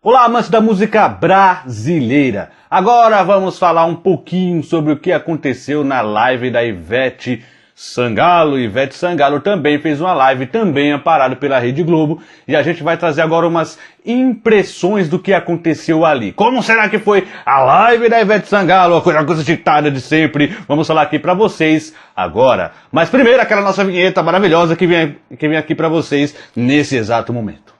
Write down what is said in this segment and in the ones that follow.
Olá, amantes da música brasileira! Agora vamos falar um pouquinho sobre o que aconteceu na live da Ivete Sangalo. Ivete Sangalo também fez uma live, também amparado pela Rede Globo, e a gente vai trazer agora umas impressões do que aconteceu ali. Como será que foi a live da Ivete Sangalo? A coisa agitada de sempre. Vamos falar aqui pra vocês agora. Mas primeiro aquela nossa vinheta maravilhosa que vem aqui pra vocês nesse exato momento.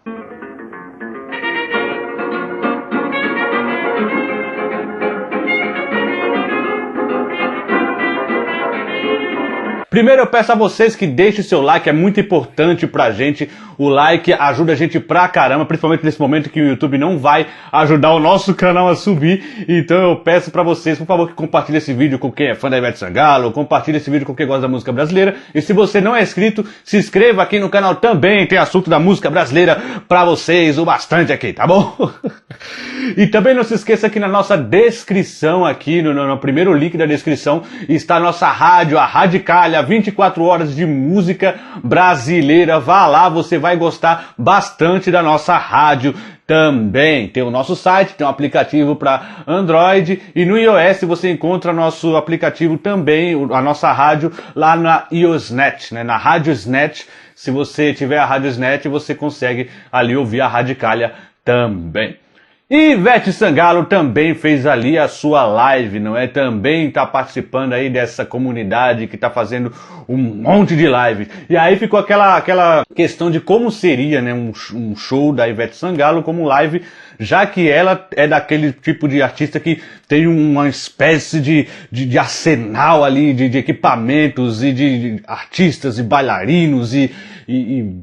Primeiro eu peço a vocês que deixem seu like, é muito importante pra gente. O like ajuda a gente pra caramba, principalmente nesse momento que o YouTube não vai ajudar o nosso canal a subir. Então eu peço pra vocês, por favor, que compartilhem esse vídeo com quem é fã da Ivete Sangalo, compartilhe esse vídeo com quem gosta da música brasileira. E se você não é inscrito, se inscreva aqui no canal também, tem assunto da música brasileira pra vocês, o bastante aqui, tá bom? E também não se esqueça que na nossa descrição aqui, no primeiro link da descrição, está a nossa rádio, a Radicalha, 24 horas de música brasileira. Vá lá, você vai gostar bastante da nossa rádio também. Tem o nosso site, tem um aplicativo para Android, e no iOS você encontra nosso aplicativo também, a nossa rádio lá na iOSnet, né, na Radiosnet. Se você tiver a Radiosnet, você consegue ali ouvir a Radicalha também. E Ivete Sangalo também fez ali a sua live, não é? Também está participando aí dessa comunidade que está fazendo um monte de live. E aí ficou aquela questão de como seria, né, um show da Ivete Sangalo como live, já que ela é daquele tipo de artista que tem uma espécie de arsenal ali, de equipamentos e de artistas e bailarinos e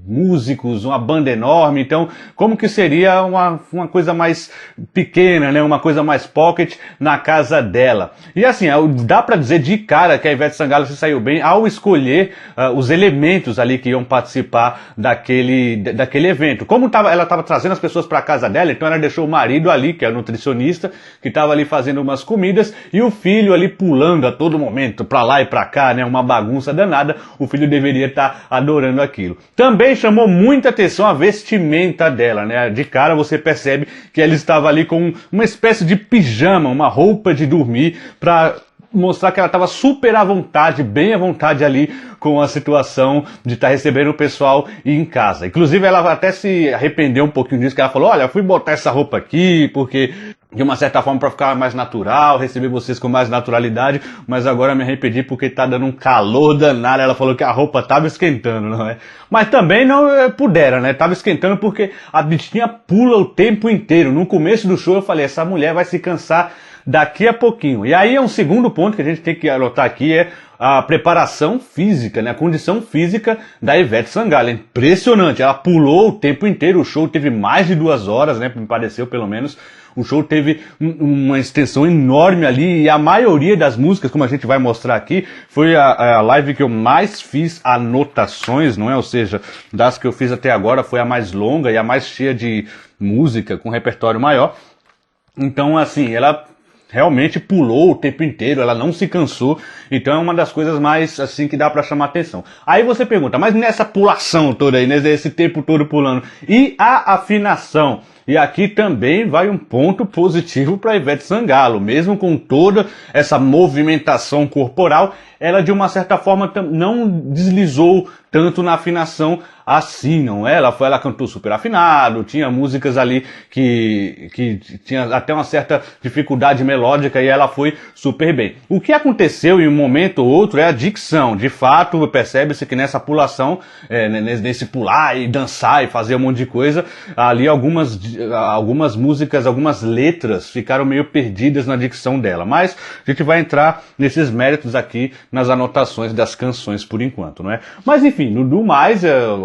músicos, uma banda enorme. Então, como que seria uma coisa mais pequena, né? Uma coisa mais pocket na casa dela? E assim, dá pra dizer de cara que a Ivete Sangalo se saiu bem ao escolher os elementos ali que iam participar daquele evento. Como ela estava trazendo as pessoas pra casa dela, então ela deixou o marido ali, que é nutricionista, que estava ali fazendo umas comidas, e o filho ali pulando a todo momento, pra lá e pra cá, né? Uma bagunça danada. O filho deveria estar adorando aquilo. Também chamou muita atenção a vestimenta dela, né? De cara você percebe que ela estava ali com uma espécie de pijama, uma roupa de dormir, para mostrar que ela estava super à vontade, bem à vontade ali com a situação de estar recebendo o pessoal em casa. Inclusive ela até se arrependeu um pouquinho disso, que ela falou: olha, eu fui botar essa roupa aqui porque de uma certa forma para ficar mais natural, receber vocês com mais naturalidade, mas agora me arrependi porque tá dando um calor danado. Ela falou que a roupa tava esquentando, não é? Mas também não pudera, né? Tava esquentando porque a bichinha pula o tempo inteiro. No começo do show eu falei, essa mulher vai se cansar daqui a pouquinho. E aí é um segundo ponto que a gente tem que anotar aqui, é a preparação física, né? A condição física da Ivete Sangalo. É impressionante, ela pulou o tempo inteiro, o show teve mais de 2 horas, né? Me pareceu, pelo menos. O show teve uma extensão enorme ali, e a maioria das músicas, como a gente vai mostrar aqui, foi a live que eu mais fiz anotações, não é? Ou seja, das que eu fiz até agora, foi a mais longa e a mais cheia de música, com repertório maior. Então, assim, ela realmente pulou o tempo inteiro, ela não se cansou, então é uma das coisas mais, assim, que dá pra chamar atenção. Aí você pergunta, mas nessa pulação toda aí, nesse tempo todo pulando, e a afinação? E aqui também vai um ponto positivo para Ivete Sangalo, mesmo com toda essa movimentação corporal, ela de uma certa forma não deslizou tanto na afinação assim, não é? Ela cantou super afinado, tinha músicas ali que tinha até uma certa dificuldade melódica, e ela foi super bem. O que aconteceu em um momento ou outro é a dicção. De fato, percebe-se que nessa pulação, nesse pular e dançar e fazer um monte de coisa, ali algumas músicas, algumas letras ficaram meio perdidas na dicção dela. Mas a gente vai entrar nesses méritos aqui nas anotações das canções por enquanto, não é? Mas enfim, no mais,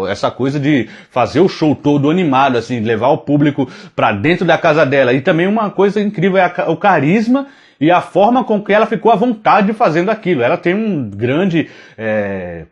essa coisa de fazer o show todo animado, assim, levar o público pra dentro da casa dela. E também uma coisa incrível é o carisma e a forma com que ela ficou à vontade fazendo aquilo. Ela tem um grande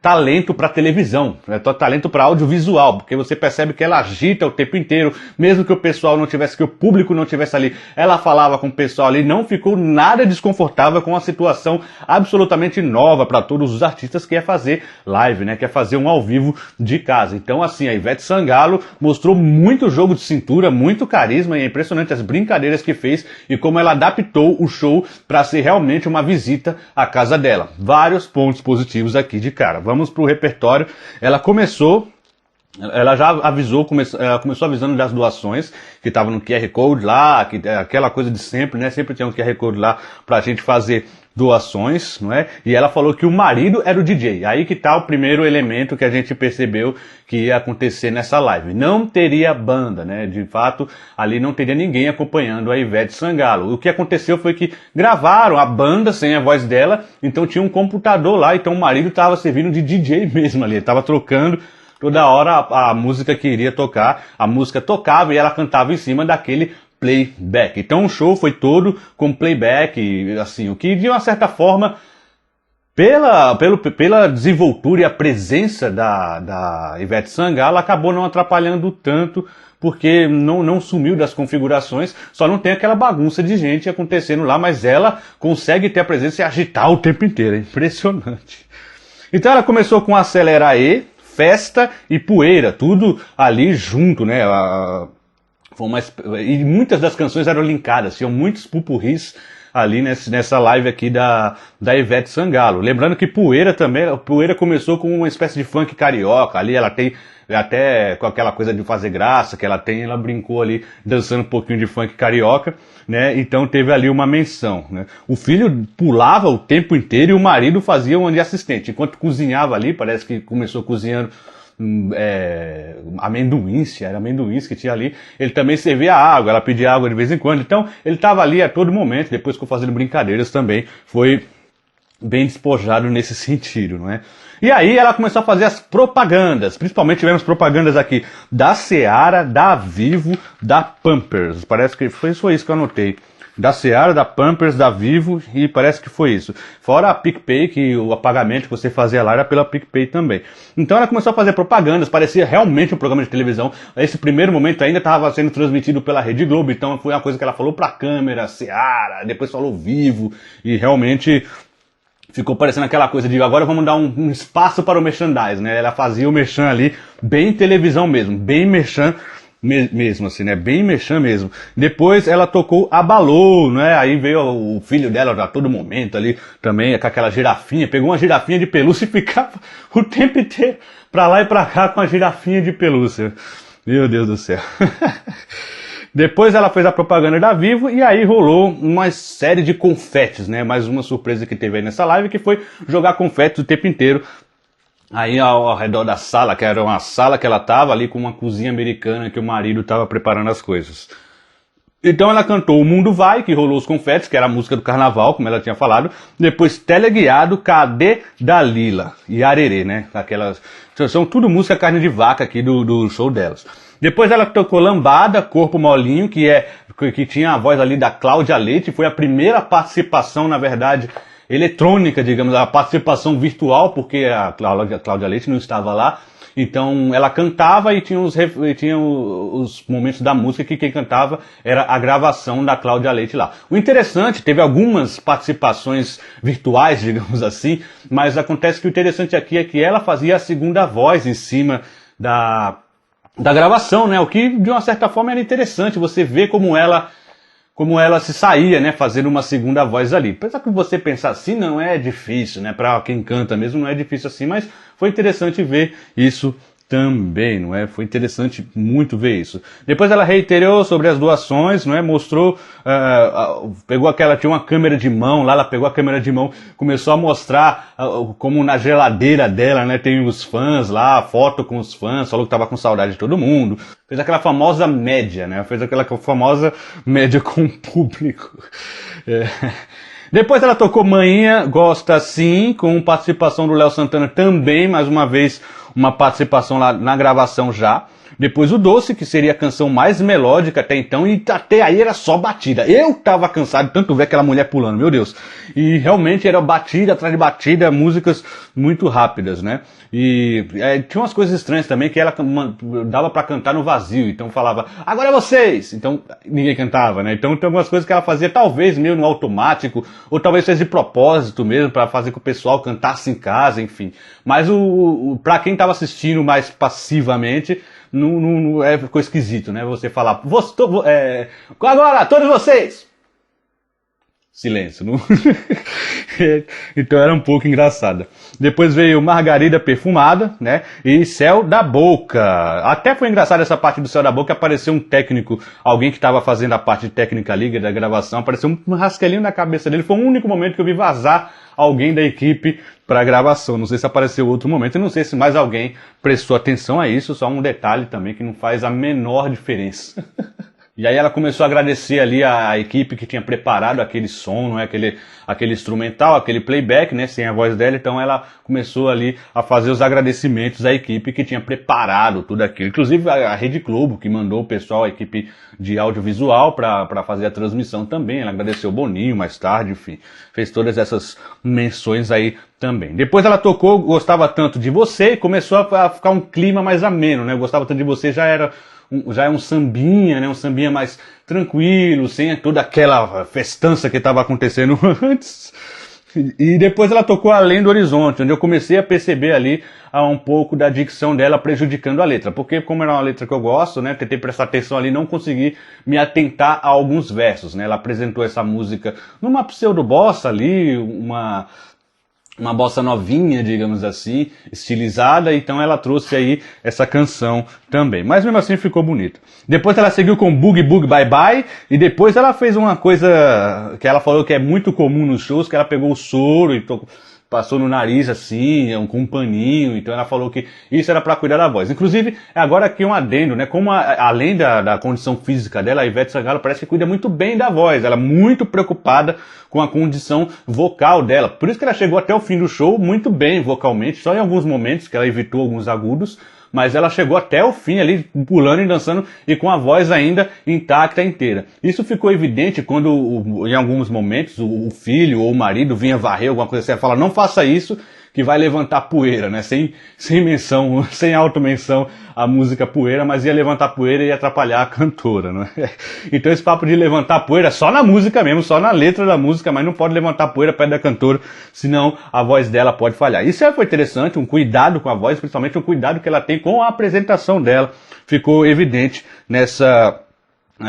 talento para televisão, talento para audiovisual, porque você percebe que ela agita o tempo inteiro, mesmo que o pessoal não tivesse, que o público não tivesse ali, ela falava com o pessoal ali, não ficou nada desconfortável com uma situação absolutamente nova para todos os artistas, que é fazer live, né, que é fazer um ao vivo de casa. Então, assim, a Ivete Sangalo mostrou muito jogo de cintura, muito carisma, e é impressionante as brincadeiras que fez e como ela adaptou o show para ser realmente uma visita à casa dela. Vários pontos positivos aqui de cara. Vamos pro repertório. Ela já avisou, começou avisando das doações, que estava no QR Code lá, que aquela coisa de sempre, né? Sempre tem um QR Code lá pra gente fazer doações, não é? E ela falou que o marido era o DJ. Aí que tá o primeiro elemento que a gente percebeu que ia acontecer nessa live. Não teria banda, né? De fato, ali não teria ninguém acompanhando a Ivete Sangalo. O que aconteceu foi que gravaram a banda sem a voz dela, então tinha um computador lá, então o marido estava servindo de DJ mesmo ali, ele estava trocando toda hora a música que iria tocar, a música tocava e ela cantava em cima daquele playback. Então o show foi todo com playback, assim, o que de uma certa forma, pela desenvoltura e a presença da Ivete Sangalo, acabou não atrapalhando tanto, porque não sumiu das configurações, só não tem aquela bagunça de gente acontecendo lá, mas ela consegue ter a presença e agitar o tempo inteiro, é impressionante. Então ela começou com Acelera Aí, Festa e Poeira, tudo ali junto, né? E muitas das canções eram linkadas, tinham muitos pupurris ali nessa live aqui da Ivete Sangalo. Lembrando que Poeira começou com uma espécie de funk carioca, ali ela tem até com aquela coisa de fazer graça que ela tem, ela brincou ali dançando um pouquinho de funk carioca, né? Então teve ali uma menção, né? O filho pulava o tempo inteiro e o marido fazia um de assistente, enquanto cozinhava ali, parece que começou cozinhando amendoins, era amendoins que tinha ali, ele também servia água, ela pedia água de vez em quando, então ele estava ali a todo momento, depois ficou fazendo brincadeiras também, foi bem despojado nesse sentido, não é? E aí ela começou a fazer as propagandas, principalmente tivemos propagandas aqui da Seara, da Vivo, da Pampers, parece que foi isso que eu anotei. Da Seara, da Pampers, da Vivo, e parece que foi isso. Fora a PicPay, que o pagamento que você fazia lá era pela PicPay também. Então ela começou a fazer propagandas, parecia realmente um programa de televisão. Esse primeiro momento ainda estava sendo transmitido pela Rede Globo, então foi uma coisa que ela falou pra câmera, Seara, depois falou Vivo, e realmente ficou parecendo aquela coisa de agora vamos dar um espaço para o merchandise, né? Ela fazia o merchan ali, bem televisão mesmo, bem merchan mesmo, assim, né? Bem merchan mesmo. Depois ela tocou Abalou, né? Aí veio o filho dela a todo momento ali também, com aquela girafinha, pegou uma girafinha de pelúcia e ficava o tempo inteiro pra lá e pra cá com a girafinha de pelúcia. Meu Deus do céu. Depois ela fez a propaganda da Vivo e aí rolou uma série de confetes, né? Mais uma surpresa que teve aí nessa live, que foi jogar confetes o tempo inteiro aí ao redor da sala, que era uma sala que ela tava ali com uma cozinha americana que o marido tava preparando as coisas. Então ela cantou O Mundo Vai, que rolou os confetes, que era a música do carnaval, como ela tinha falado. Depois Teleguiado, Cadê Dalila e Arerê, né? Aquelas, são tudo música carne de vaca aqui do show delas. Depois ela tocou Lambada, Corpo Molinho, que tinha a voz ali da Cláudia Leite, foi a primeira participação, na verdade, eletrônica, digamos, a participação virtual, porque a Cláudia Leite não estava lá. Então ela cantava e tinha os momentos da música que quem cantava era a gravação da Cláudia Leite lá. O interessante, teve algumas participações virtuais, digamos assim, mas acontece que o interessante aqui é que ela fazia a segunda voz em cima da gravação, né? O que de uma certa forma era interessante, você vê como ela se saía, né, fazendo uma segunda voz ali. Apesar que você pensar assim, não é difícil, né, para quem canta mesmo não é difícil assim, mas foi interessante ver isso também, não é? Foi interessante muito ver isso. Depois ela reiterou sobre as doações, não é? Mostrou, tinha uma câmera de mão, lá ela pegou a câmera de mão, começou a mostrar como na geladeira dela, né, tem os fãs lá, a foto com os fãs, falou que tava com saudade de todo mundo. Fez aquela famosa média, né? Fez aquela famosa média com o público. Depois ela tocou Maninha Gosta Sim, com participação do Léo Santana também, mais uma vez, uma participação lá na gravação já. Depois o Doce, que seria a canção mais melódica até então, e até aí era só batida. Eu tava cansado de tanto ver aquela mulher pulando, meu Deus. E realmente era batida atrás de batida, músicas muito rápidas, né? E tinha umas coisas estranhas também, que ela dava pra cantar no vazio, então falava, agora é vocês! Então ninguém cantava, né? Então tem algumas coisas que ela fazia talvez meio no automático, ou talvez fez de propósito mesmo, pra fazer com que o pessoal cantasse em casa, enfim. Mas pra quem tava assistindo mais passivamente, não ficou esquisito, né? Você falar, agora, todos vocês! Silêncio. Não? Então era um pouco engraçada. Depois veio Margarida Perfumada, né? E Céu da Boca. Até foi engraçado essa parte do Céu da Boca, apareceu um técnico, alguém que estava fazendo a parte de técnica ali da gravação, apareceu um rasquelinho na cabeça dele. Foi o único momento que eu vi vazar alguém da equipe para a gravação. Não sei se apareceu outro momento, eu não sei se mais alguém prestou atenção a isso, só um detalhe também que não faz a menor diferença. E aí ela começou a agradecer ali a equipe que tinha preparado aquele som, não é? Aquele instrumental, aquele playback, né? Sem a voz dela. Então ela começou ali a fazer os agradecimentos à equipe que tinha preparado tudo aquilo. Inclusive a Rede Globo, que mandou o pessoal, a equipe de audiovisual para fazer a transmissão também. Ela agradeceu o Boninho mais tarde, enfim. Fez todas essas menções aí também. Depois ela tocou Gostava Tanto de Você e começou a ficar um clima mais ameno, né? Gostava Tanto de Você já é um sambinha, né? Um sambinha mais tranquilo, sem toda aquela festança que estava acontecendo antes. E depois ela tocou Além do Horizonte, onde eu comecei a perceber ali um pouco da dicção dela prejudicando a letra. Porque como era uma letra que eu gosto, né? Tentei prestar atenção ali, não consegui me atentar a alguns versos, né? Ela apresentou essa música numa pseudo-bossa ali, uma bossa novinha, digamos assim, estilizada, então ela trouxe aí essa canção também. Mas mesmo assim ficou bonito. Depois ela seguiu com Boogie Boogie Bye Bye, e depois ela fez uma coisa que ela falou que é muito comum nos shows, que ela pegou o soro e passou no nariz assim, com um paninho, então ela falou que isso era para cuidar da voz. Inclusive, agora aqui um adendo, né, como além da condição física dela, a Ivete Sangalo parece que cuida muito bem da voz, ela é muito preocupada com a condição vocal dela, por isso que ela chegou até o fim do show muito bem vocalmente, só em alguns momentos que ela evitou alguns agudos, mas ela chegou até o fim ali, pulando e dançando, e com a voz ainda intacta inteira. Isso ficou evidente quando, em alguns momentos, o filho ou o marido vinha varrer alguma coisa assim, ela fala, não faça isso, que vai levantar poeira, né? Sem menção, sem auto-menção a música poeira, mas ia levantar poeira e ia atrapalhar a cantora, não é? Então esse papo de levantar poeira é só na música mesmo, só na letra da música, mas não pode levantar poeira perto da cantora, senão a voz dela pode falhar. Isso foi interessante, um cuidado com a voz, principalmente um cuidado que ela tem com a apresentação dela, ficou evidente nessa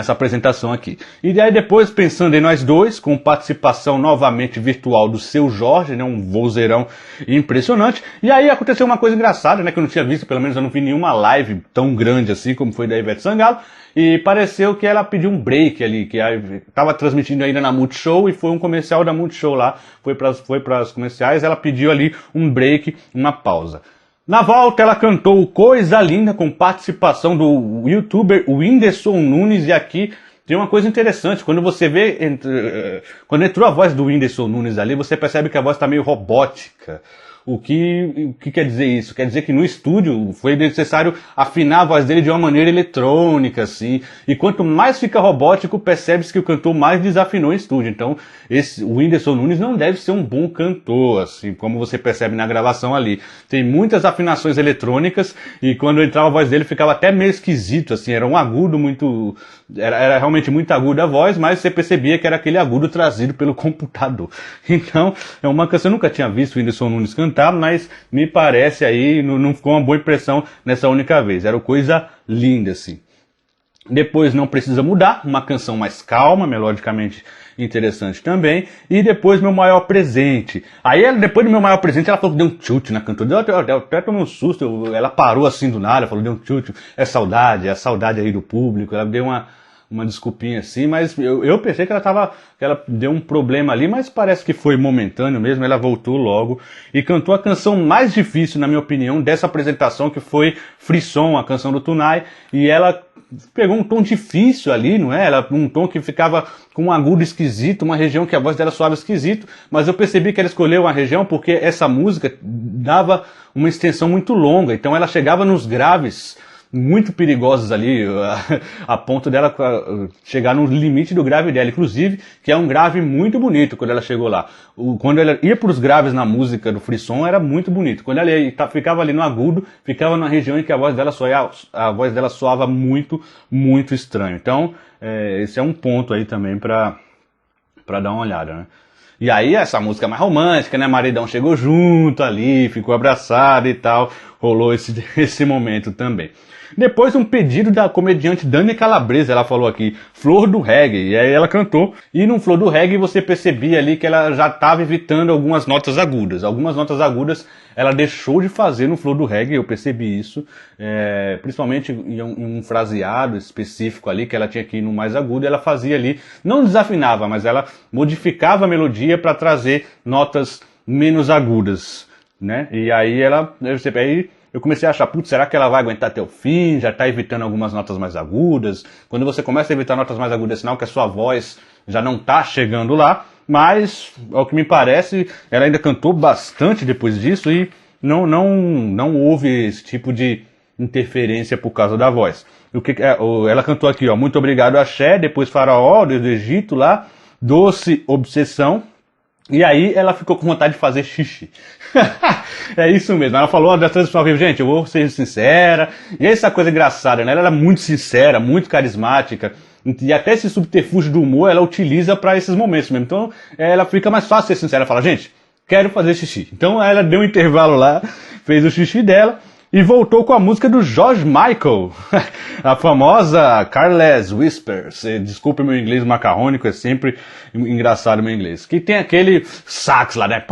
apresentação aqui. E aí depois, pensando em nós dois, com participação novamente virtual do Seu Jorge, né, um vozeirão impressionante, e aí aconteceu uma coisa engraçada, né, que eu não tinha visto, pelo menos eu não vi nenhuma live tão grande assim como foi da Ivete Sangalo, e pareceu que ela pediu um break ali, que estava transmitindo ainda na Multishow, e foi um comercial da Multishow lá, foi para as comerciais, ela pediu ali um break, uma pausa. Na volta ela cantou Coisa Linda com participação do youtuber Whindersson Nunes, e aqui tem uma coisa interessante, quando você vê, quando entrou a voz do Whindersson Nunes ali, você percebe que a voz está meio robótica. O que quer dizer isso? Quer dizer que no estúdio foi necessário afinar a voz dele de uma maneira eletrônica, assim. E quanto mais fica robótico, percebe-se que o cantor mais desafinou em estúdio. Então, o Whindersson Nunes não deve ser um bom cantor, assim, como você percebe na gravação ali. Tem muitas afinações eletrônicas e quando entrava a voz dele ficava até meio esquisito, assim. Era um agudo muito... Era realmente muito aguda a voz, mas você percebia que era aquele agudo trazido pelo computador. Então, é uma canção, eu nunca tinha visto o Whindersson Nunes cantar, mas me parece aí, não ficou uma boa impressão nessa única vez. Era Coisa Linda, assim. Depois Não Precisa Mudar, uma canção mais calma, melodicamente interessante também. E depois Meu Maior Presente. Aí, depois do Meu Maior Presente, ela falou que deu um chute na cantora. Eu até tomei um susto, ela parou assim do nada, falou, deu um chute. É a saudade aí do público. Ela deu uma desculpinha assim, mas eu pensei que ela deu um problema ali, mas parece que foi momentâneo mesmo, ela voltou logo e cantou a canção mais difícil, na minha opinião, dessa apresentação, que foi Frisson, a canção do Tunai, e ela pegou um tom difícil ali, não é? Um tom que ficava com um agudo esquisito, uma região que a voz dela soava esquisito, mas eu percebi que ela escolheu uma região porque essa música dava uma extensão muito longa, então ela chegava nos graves muito perigosas ali, a ponto dela chegar no limite do grave dela, inclusive, que é um grave muito bonito quando ela chegou lá. Quando ela ia para os graves na música do frisson, era muito bonito. Quando ela ficava ali no agudo, ficava na região em que a voz dela soava muito, muito estranho. Então, esse é um ponto aí também para dar uma olhada, né? E aí essa música mais romântica, né? Maridão chegou junto ali, ficou abraçado e tal. Rolou esse momento também. Depois um pedido da comediante Dani Calabresa, ela falou aqui, Flor do Reggae, e aí ela cantou, e no Flor do Reggae você percebia ali que ela já estava evitando algumas notas agudas. Algumas notas agudas ela deixou de fazer no Flor do Reggae, eu percebi isso, principalmente em um fraseado específico ali, que ela tinha que ir no mais agudo, ela fazia ali, não desafinava, mas ela modificava a melodia para trazer notas menos agudas, né? E aí eu comecei a achar, putz, será que ela vai aguentar até o fim? Já está evitando algumas notas mais agudas. Quando você começa a evitar notas mais agudas, é sinal que a sua voz já não está chegando lá. Mas, ao que me parece, ela ainda cantou bastante depois disso e não houve esse tipo de interferência por causa da voz. Ela cantou aqui, ó, Muito Obrigado Axé, depois Faraó, desde o Egito lá, Doce Obsessão. E aí ela ficou com vontade de fazer xixi. É isso mesmo. Ela falou da transmissão ao vivo, gente, eu vou ser sincera. E essa coisa engraçada, né? Ela era muito sincera, muito carismática. E até esse subterfúgio do humor ela utiliza para esses momentos mesmo. Então ela fica mais fácil ser sincera. Ela fala, gente, quero fazer xixi. Então ela deu um intervalo lá, fez o xixi dela. E voltou com a música do George Michael, a famosa Careless Whispers. Desculpe meu inglês macarrônico, é sempre engraçado meu inglês. Que tem aquele sax lá, né?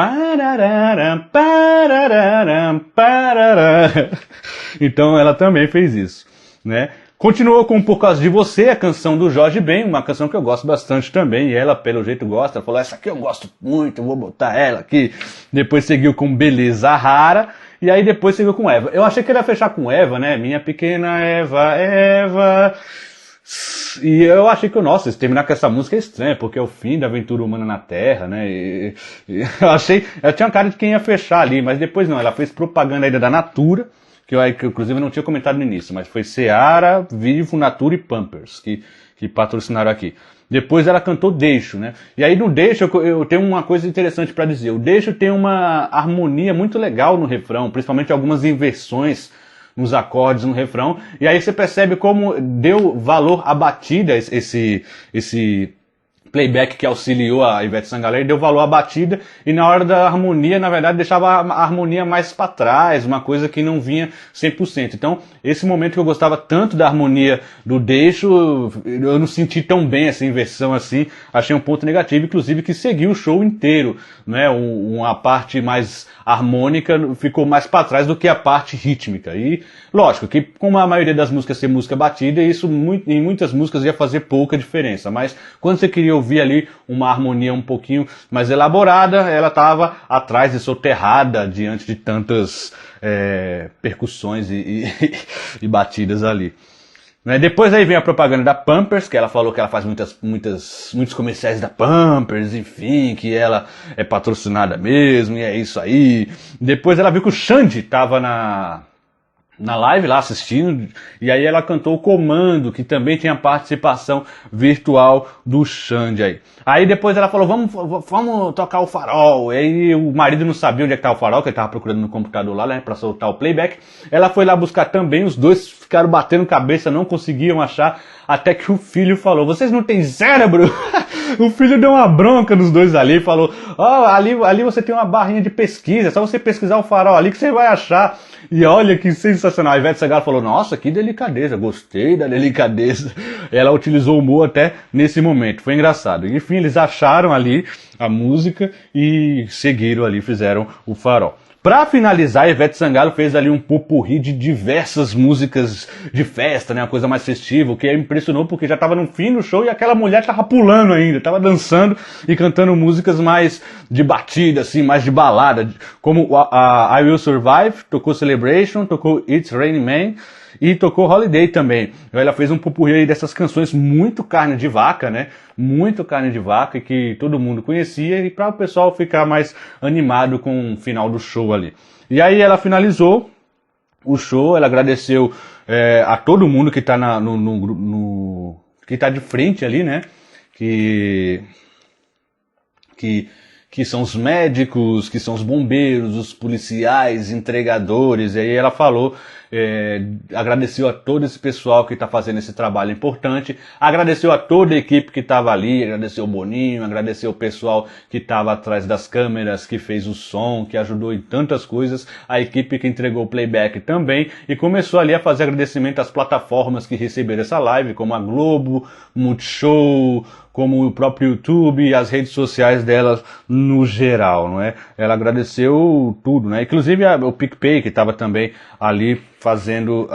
Então ela também fez isso, né? Continuou com Por Causa de Você, a canção do Jorge Ben, uma canção que eu gosto bastante também, e ela pelo jeito gosta, ela falou, essa aqui eu gosto muito, eu vou botar ela aqui. Depois seguiu com Beleza Rara, e aí depois seguiu com Eva. Eu achei que ele ia fechar com Eva, né? Minha pequena Eva, Eva. E eu achei que, nossa, terminar com essa música é estranho, porque é o fim da aventura humana na Terra, né? E eu tinha cara de quem ia fechar ali, mas depois não, ela fez propaganda ainda da Natura, que eu inclusive não tinha comentado no início, mas foi Seara, Vivo, Natura e Pampers, que patrocinaram aqui. Depois ela cantou Deixo, né? E aí no Deixo eu tenho uma coisa interessante para dizer. O Deixo tem uma harmonia muito legal no refrão, principalmente algumas inversões nos acordes no refrão. E aí você percebe como deu valor à batida esse playback que auxiliou a Ivete Sangalo, deu valor à batida e na hora da harmonia, na verdade, deixava a harmonia mais para trás, uma coisa que não vinha 100%. Então, esse momento que eu gostava tanto da harmonia do Deixo, eu não senti tão bem essa inversão assim, achei um ponto negativo, inclusive que seguiu o show inteiro, né? Uma parte mais harmônica ficou mais para trás do que a parte rítmica. E, lógico, que como a maioria das músicas ser música batida, isso em muitas músicas ia fazer pouca diferença, mas quando você queria ouvir ali uma harmonia um pouquinho mais elaborada, ela estava atrás e soterrada diante de tantas percussões e batidas ali. Depois aí vem a propaganda da Pampers, que ela falou que ela faz muitos comerciais da Pampers, enfim, que ela é patrocinada mesmo, e é isso aí. Depois ela viu que o Xande estava na live lá assistindo, e aí ela cantou o Comando, que também tinha participação virtual do Xande aí. Aí depois ela falou, vamos tocar o Farol. E aí o marido não sabia onde é que tá o Farol, que ele tava procurando no computador lá, né, pra soltar o playback. Ela foi lá buscar também, os dois ficaram batendo cabeça, não conseguiam achar, até que o filho falou, vocês não têm cérebro? O filho deu uma bronca nos dois ali e falou, ali você tem uma barrinha de pesquisa, é só você pesquisar o Farol ali que você vai achar. E olha que sensacional. A Ivete Sangalo falou, nossa, que delicadeza, gostei da delicadeza. Ela utilizou o humor até nesse momento, foi engraçado. Enfim, eles acharam ali a música e seguiram ali, fizeram o Farol. Pra finalizar, a Ivete Sangalo fez ali um popurrí de diversas músicas de festa, né? Uma coisa mais festiva, o que impressionou porque já tava no fim do show e aquela mulher tava pulando ainda, tava dançando e cantando músicas mais de batida, assim, mais de balada, como a I Will Survive, tocou Celebration, tocou It's Raining Man e tocou Holiday também. Ela fez um popurrí aí dessas canções muito carne de vaca, né? Muito carne de vaca que todo mundo conhecia e para o pessoal ficar mais animado com o final do show ali. E aí ela finalizou o show, ela agradeceu a todo mundo que tá que tá de frente ali, né? Que são os médicos, que são os bombeiros, os policiais, entregadores, e aí ela falou, agradeceu a todo esse pessoal que está fazendo esse trabalho importante, agradeceu a toda a equipe que estava ali, agradeceu o Boninho, agradeceu o pessoal que estava atrás das câmeras, que fez o som, que ajudou em tantas coisas, a equipe que entregou o playback também, e começou ali a fazer agradecimento às plataformas que receberam essa live, como a Globo, Multishow, como o próprio YouTube e as redes sociais delas no geral, não é? Ela agradeceu tudo, né? Inclusive o PicPay, que estava também ali fazendo,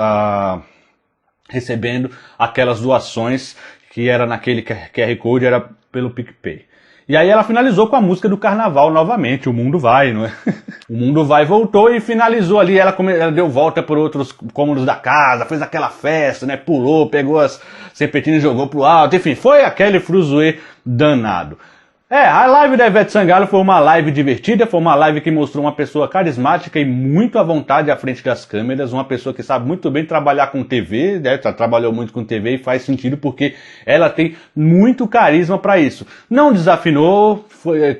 recebendo aquelas doações que era naquele QR Code, era pelo PicPay. E aí ela finalizou com a música do Carnaval novamente, O Mundo Vai, não é? O Mundo Vai voltou e finalizou ali, ela deu volta por outros cômodos da casa, fez aquela festa, né? Pulou, pegou as serpentinas e jogou pro alto, enfim, foi aquele fruzuê danado. A live da Ivete Sangalo foi uma live divertida, foi uma live que mostrou uma pessoa carismática e muito à vontade à frente das câmeras, uma pessoa que sabe muito bem trabalhar com TV, né? Trabalhou muito com TV e faz sentido porque ela tem muito carisma para isso. Não desafinou,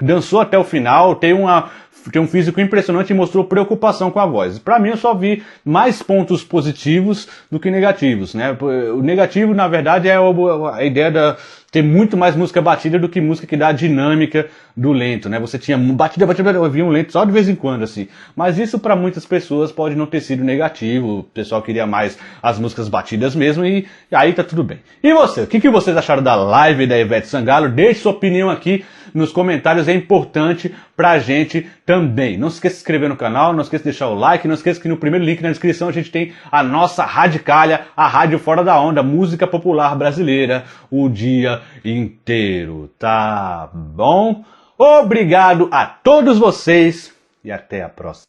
dançou até o final, tem um físico impressionante e mostrou preocupação com a voz. Para mim, eu só vi mais pontos positivos do que negativos, né? O negativo, na verdade, é a ideia de ter muito mais música batida do que música que dá a dinâmica do lento, né? Você tinha batida, eu via um lento só de vez em quando, assim. Mas isso para muitas pessoas pode não ter sido negativo. O pessoal queria mais as músicas batidas mesmo e aí tá tudo bem. E você? O que vocês acharam da live da Ivete Sangalo? Deixe sua opinião aqui nos comentários, é importante pra gente também. Não se esqueça de se inscrever no canal, não esqueça de deixar o like, não esqueça que no primeiro link na descrição a gente tem a nossa Radicalha, a rádio fora da onda, música popular brasileira, o dia inteiro, tá bom? Obrigado a todos vocês e até a próxima.